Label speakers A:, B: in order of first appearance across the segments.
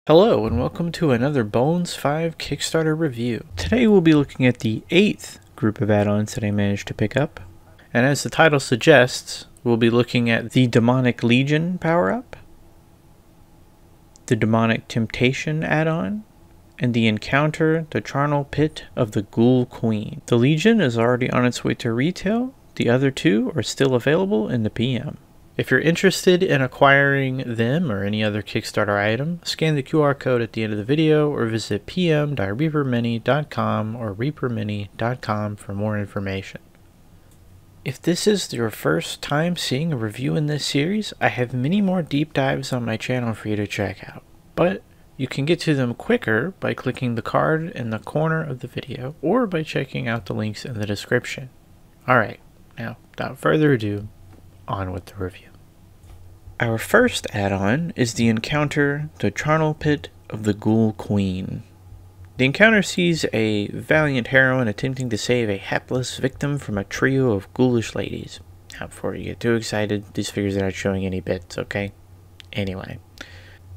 A: Hello and welcome to another Bones V Kickstarter review. Today we'll be looking at the 8th group of add-ons that I managed to pick up. And as the title suggests, we'll be looking at the Demonic Legion power-up, the Demonic Temptation add-on, and the Encounter the Charnel Pit of the Ghoul Queen. The Legion is already on its way to retail. The other two are still available in the PM. If you're interested in acquiring them or any other Kickstarter item, scan the QR code at the end of the video or visit pm.reapermini.com or reapermini.com for more information. If this is your first time seeing a review in this series, I have many more deep dives on my channel for you to check out. But you can get to them quicker by clicking the card in the corner of the video or by checking out the links in the description. Alright, now without further ado, on with the review. Our first add-on is the Encounter the Charnel Pit of the Ghoul Queen. The encounter sees a valiant heroine attempting to save a hapless victim from a trio of ghoulish ladies. Now, before you get too excited, these figures are not showing any bits, okay? Anyway,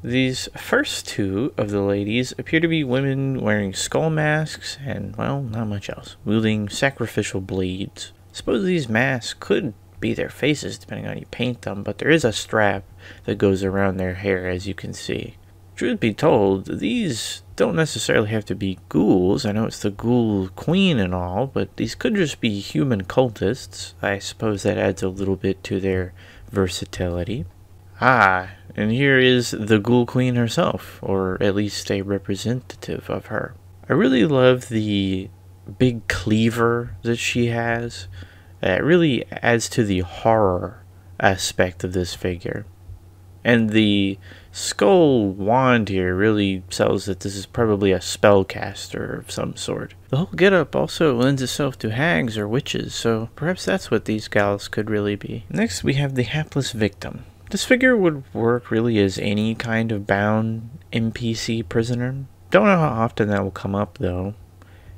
A: these first two of the ladies appear to be women wearing skull masks and, well, not much else, wielding sacrificial blades. Suppose these masks could be their faces depending on how you paint them, but there is a strap that goes around their hair, as you can see. Truth be told, these don't necessarily have to be ghouls. I know it's the Ghoul Queen and all, but these could just be human cultists. I suppose that adds a little bit to their versatility. Ah, and here is the Ghoul Queen herself, or at least a representative of her. I really love the big cleaver that she has. It really adds to the horror aspect of this figure. And the skull wand here really sells that this is probably a spellcaster of some sort. The whole getup also lends itself to hags or witches, so perhaps that's what these gals could really be. Next we have the Hapless Victim. This figure would work really as any kind of bound NPC prisoner. Don't know how often that will come up though.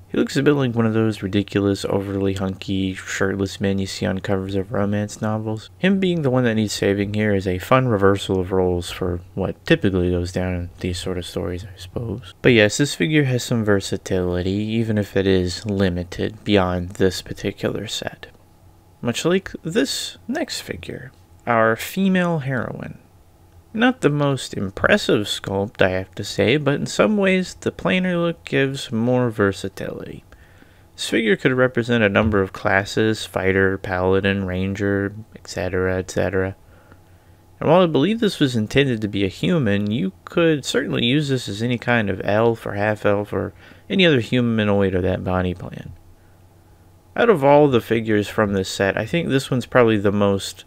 A: He looks a bit like one of those ridiculous, overly hunky, shirtless men you see on covers of romance novels. Him being the one that needs saving here is a fun reversal of roles for what typically goes down in these sort of stories, I suppose. But yes, this figure has some versatility, even if it is limited beyond this particular set. Much like this next figure, our female heroine. Not the most impressive sculpt, I have to say, but in some ways the planar look gives more versatility. This figure could represent a number of classes: fighter, paladin, ranger, etc., etc. And while I believe this was intended to be a human, you could certainly use this as any kind of elf or half-elf or any other humanoid of that body plan. Out of all the figures from this set, I think this one's probably the most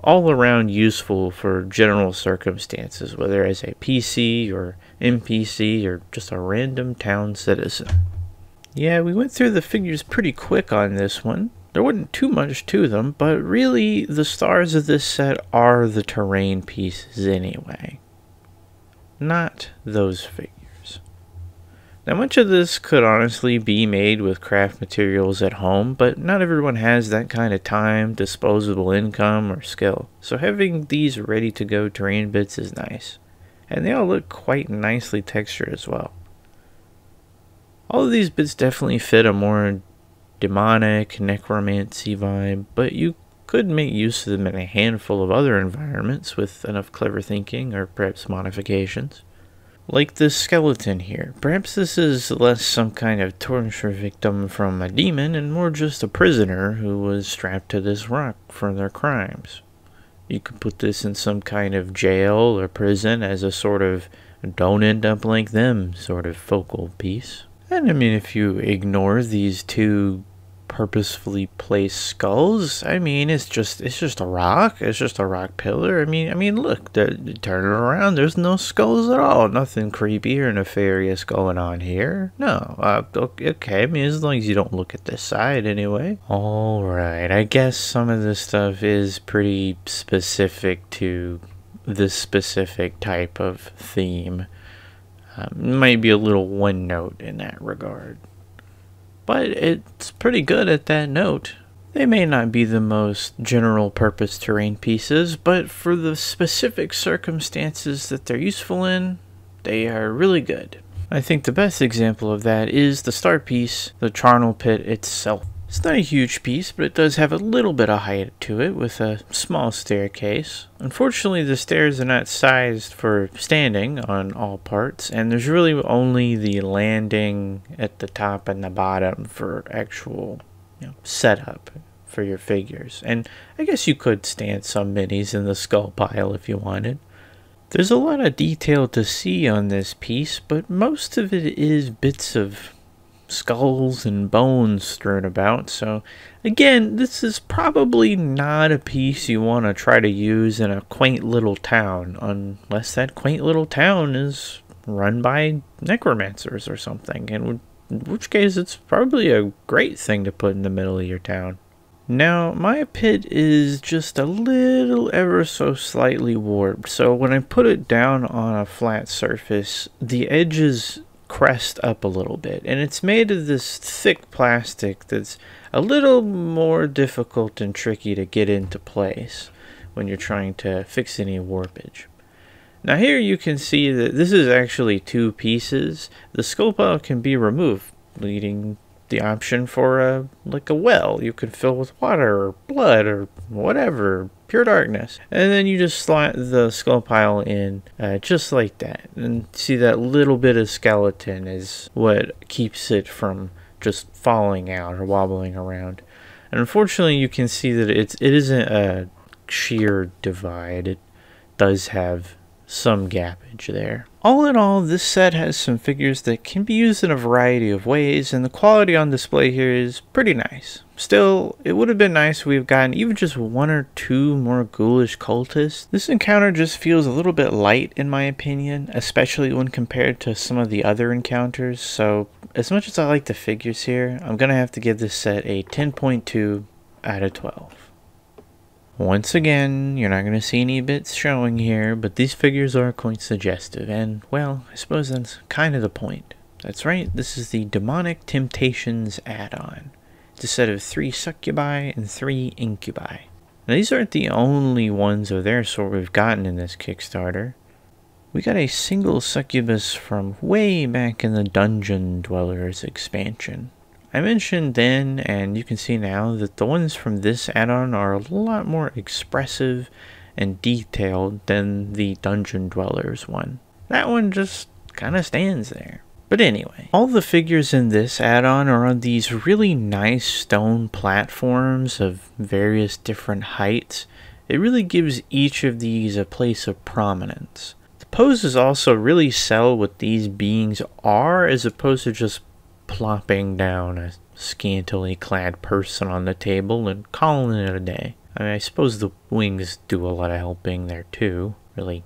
A: all-around useful for general circumstances, whether as a PC or NPC or just a random town citizen. Yeah, we went through the figures pretty quick on this one. There wasn't too much to them, but really the stars of this set are the terrain pieces anyway. Not those figures. Now, much of this could honestly be made with craft materials at home, but not everyone has that kind of time, disposable income, or skill. So having these ready-to-go terrain bits is nice. And they all look quite nicely textured as well. All of these bits definitely fit a more demonic, necromancy vibe, but you could make use of them in a handful of other environments with enough clever thinking or perhaps modifications. Like this skeleton here. Perhaps this is less some kind of torture victim from a demon and more just a prisoner who was strapped to this rock for their crimes. You could put this in some kind of jail or prison as a sort of don't end up like them sort of focal piece. And I mean, if you ignore these two purposefully placed skulls, I mean, it's just a rock. It's just a rock pillar. I mean, look, turn it around. There's no skulls at all. Nothing creepy or nefarious going on here. No. Okay. I mean, as long as you don't look at this side, anyway. All right. I guess some of this stuff is pretty specific to this specific type of theme. Might be a little one note in that regard. But it's pretty good at that note. They may not be the most general purpose terrain pieces, but for the specific circumstances that they're useful in, They are really good. I think the best example of that is the start piece, the Charnel Pit itself. It's not a huge piece, but it does have a little bit of height to it with a small staircase. Unfortunately, the stairs are not sized for standing on all parts, and there's really only the landing at the top and the bottom for actual setup for your figures. And I guess you could stand some minis in the skull pile if you wanted. There's a lot of detail to see on this piece, but most of it is bits of skulls and bones strewn about. So again, this is probably not a piece you want to try to use in a quaint little town, unless that quaint little town is run by necromancers or something, in which case it's probably a great thing to put in the middle of your town. Now, my pit is just a little ever so slightly warped, so when I put it down on a flat surface, the edges crest up a little bit, and it's made of this thick plastic that's a little more difficult and tricky to get into place when you're trying to fix any warpage. Now here you can see that this is actually two pieces. The skull pile can be removed, leading the option for like a well you could fill with water or blood or whatever, pure darkness, and then you just slot the skull pile in just like that, and see that little bit of skeleton is what keeps it from just falling out or wobbling around. And unfortunately you can see that it isn't a sheer divide. It does have some gappage there. All in all, this set has some figures that can be used in a variety of ways, and the quality on display here is pretty nice. Still, it would have been nice if we've gotten even just one or two more ghoulish cultists. This encounter just feels a little bit light in my opinion, especially when compared to some of the other encounters, so as much as I like the figures here, I'm gonna have to give this set a 10.2 out of 12. Once again, you're not going to see any bits showing here, but these figures are quite suggestive, and, well, I suppose that's kind of the point. That's right, this is the Demonic Temptations add-on. It's a set of 3 succubi and 3 incubi. Now, these aren't the only ones of their sort we've gotten in this Kickstarter. We got a single succubus from way back in the Dungeon Dwellers expansion. I mentioned then, and you can see now, that the ones from this add-on are a lot more expressive and detailed than the Dungeon Dwellers one. That one just kind of stands there. But anyway, all the figures in this add-on are on these really nice stone platforms of various different heights. It really gives each of these a place of prominence. The poses also really sell what these beings are, as opposed to just plopping down a scantily clad person on the table and calling it a day. I mean, I suppose the wings do a lot of helping there too. Really,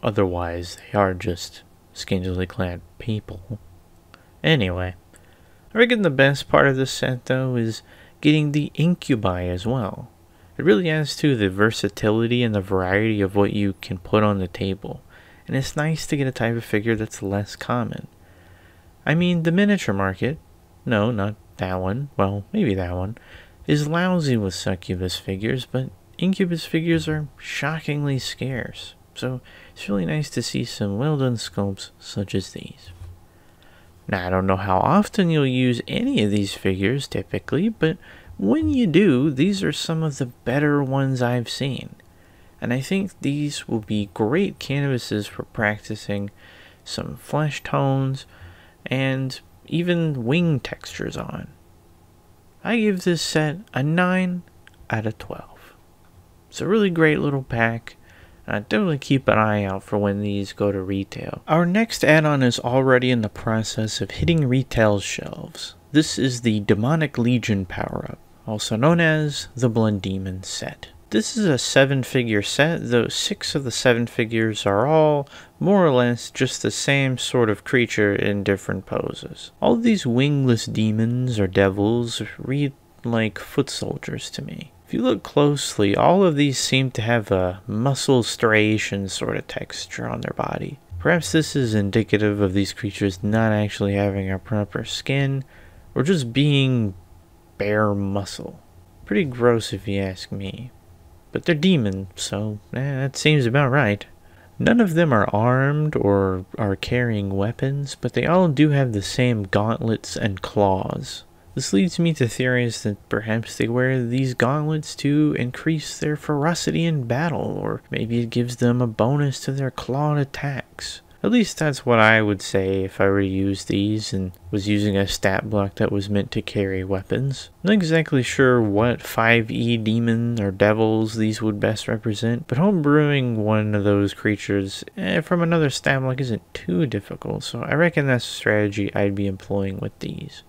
A: otherwise they are just scantily clad people. Anyway, I reckon the best part of this set though is getting the incubi as well. It really adds to the versatility and the variety of what you can put on the table, and it's nice to get a type of figure that's less common. I mean, the miniature market, no, not that one, well, maybe that one, is lousy with succubus figures, but incubus figures are shockingly scarce, so it's really nice to see some well-done sculpts such as these. Now, I don't know how often you'll use any of these figures typically, but when you do, these are some of the better ones I've seen, and I think these will be great canvases for practicing some flesh tones, and even wing textures on. I give this set a 9 out of 12. It's a really great little pack, and I definitely keep an eye out for when these go to retail. Our next add-on is already in the process of hitting retail shelves. This is the Demonic Legion power-up, also known as the Blood Demon set. This is a 7-figure set, though 6 of the 7 figures are all more or less just the same sort of creature in different poses. All of these wingless demons or devils read like foot soldiers to me. If you look closely, all of these seem to have a muscle striation sort of texture on their body. Perhaps this is indicative of these creatures not actually having a proper skin, or just being bare muscle. Pretty gross if you ask me. But they're demons, so that seems about right. None of them are armed or are carrying weapons, but they all do have the same gauntlets and claws. This leads me to theorize that perhaps they wear these gauntlets to increase their ferocity in battle, or maybe it gives them a bonus to their clawed attacks. At least that's what I would say if I were to use these and was using a stat block that was meant to carry weapons. Not exactly sure what 5e demon or devils these would best represent, but homebrewing one of those creatures from another stat block isn't too difficult, so I reckon that's a strategy I'd be employing with these.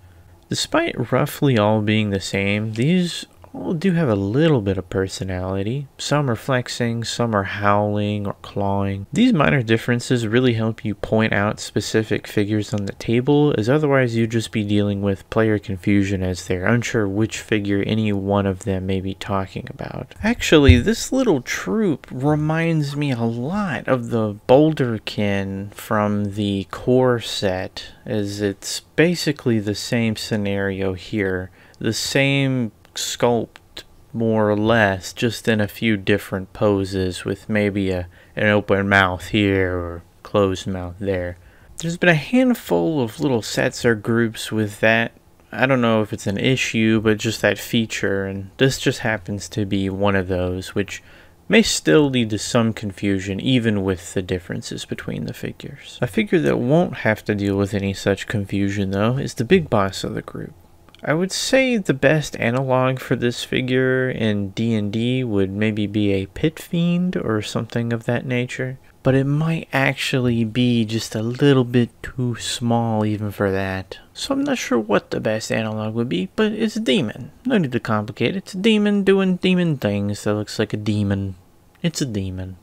A: Despite roughly all being the same, these all do have a little bit of personality. Some are flexing, some are howling or clawing. These minor differences really help you point out specific figures on the table, as otherwise you'd just be dealing with player confusion as they're unsure which figure any one of them may be talking about. Actually, this little troop reminds me a lot of the Boulderkin from the core set, as it's basically the same scenario here. The same sculpt, more or less, just in a few different poses with maybe an open mouth here or closed mouth there. There's been a handful of little sets or groups with that. I don't know if it's an issue, but just that feature, and this just happens to be one of those, which may still lead to some confusion even with the differences between the figures. A figure that won't have to deal with any such confusion though is the big boss of the group. I would say the best analog for this figure in D&D would maybe be a pit fiend or something of that nature, but it might actually be just a little bit too small even for that. So I'm not sure what the best analog would be, but it's a demon. No need to complicate it. It's a demon doing demon things that looks like a demon. It's a demon.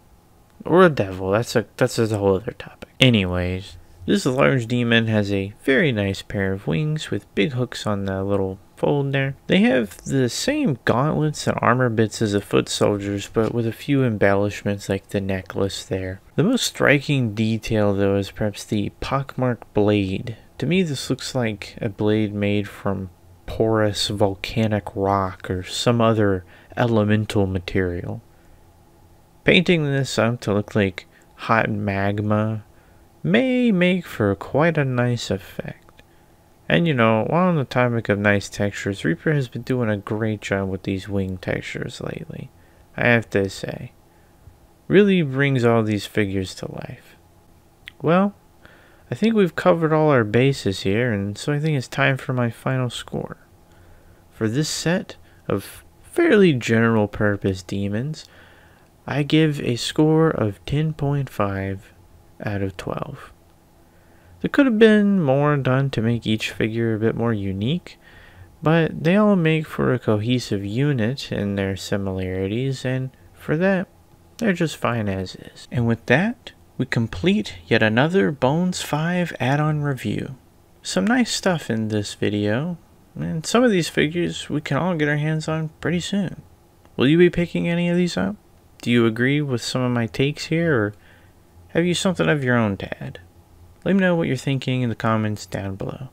A: Or a devil. That's a whole other topic. Anyways, this large demon has a very nice pair of wings with big hooks on the little fold there. They have the same gauntlets and armor bits as the foot soldiers, but with a few embellishments like the necklace there. The most striking detail though is perhaps the pockmarked blade. To me this looks like a blade made from porous volcanic rock or some other elemental material. Painting this up to look like hot magma may make for quite a nice effect. And you know, while on the topic of nice textures, Reaper has been doing a great job with these wing textures lately, I have to say. Really brings all these figures to life. Well, I think we've covered all our bases here, and so I think it's time for my final score. For this set of fairly general purpose demons, I give a score of 10.5 out of 12. There could have been more done to make each figure a bit more unique, but they all make for a cohesive unit in their similarities, and for that, they're just fine as is. And with that, we complete yet another Bones V add-on review. Some nice stuff in this video, and some of these figures we can all get our hands on pretty soon. Will you be picking any of these up? Do you agree with some of my takes here, or have you something of your own to add? Let me know what you're thinking in the comments down below.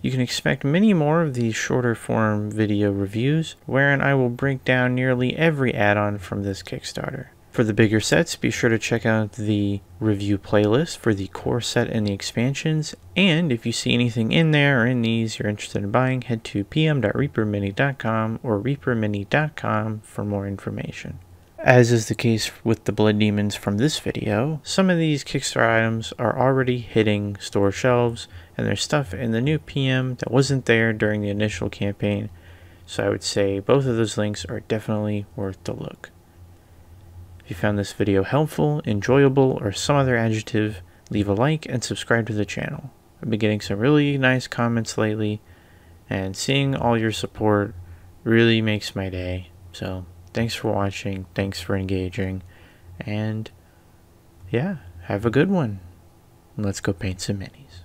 A: You can expect many more of these shorter form video reviews, wherein I will break down nearly every add-on from this Kickstarter. For the bigger sets, be sure to check out the review playlist for the core set and the expansions, and if you see anything in there or in these you're interested in buying, head to pm.reapermini.com or reapermini.com for more information. As is the case with the blood demons from this video, some of these Kickstarter items are already hitting store shelves, and there's stuff in the new PM that wasn't there during the initial campaign, so I would say both of those links are definitely worth the look. If you found this video helpful, enjoyable, or some other adjective, leave a like and subscribe to the channel. I've been getting some really nice comments lately, and seeing all your support really makes my day, so thanks for watching, thanks for engaging, and yeah, have a good one. Let's go paint some minis.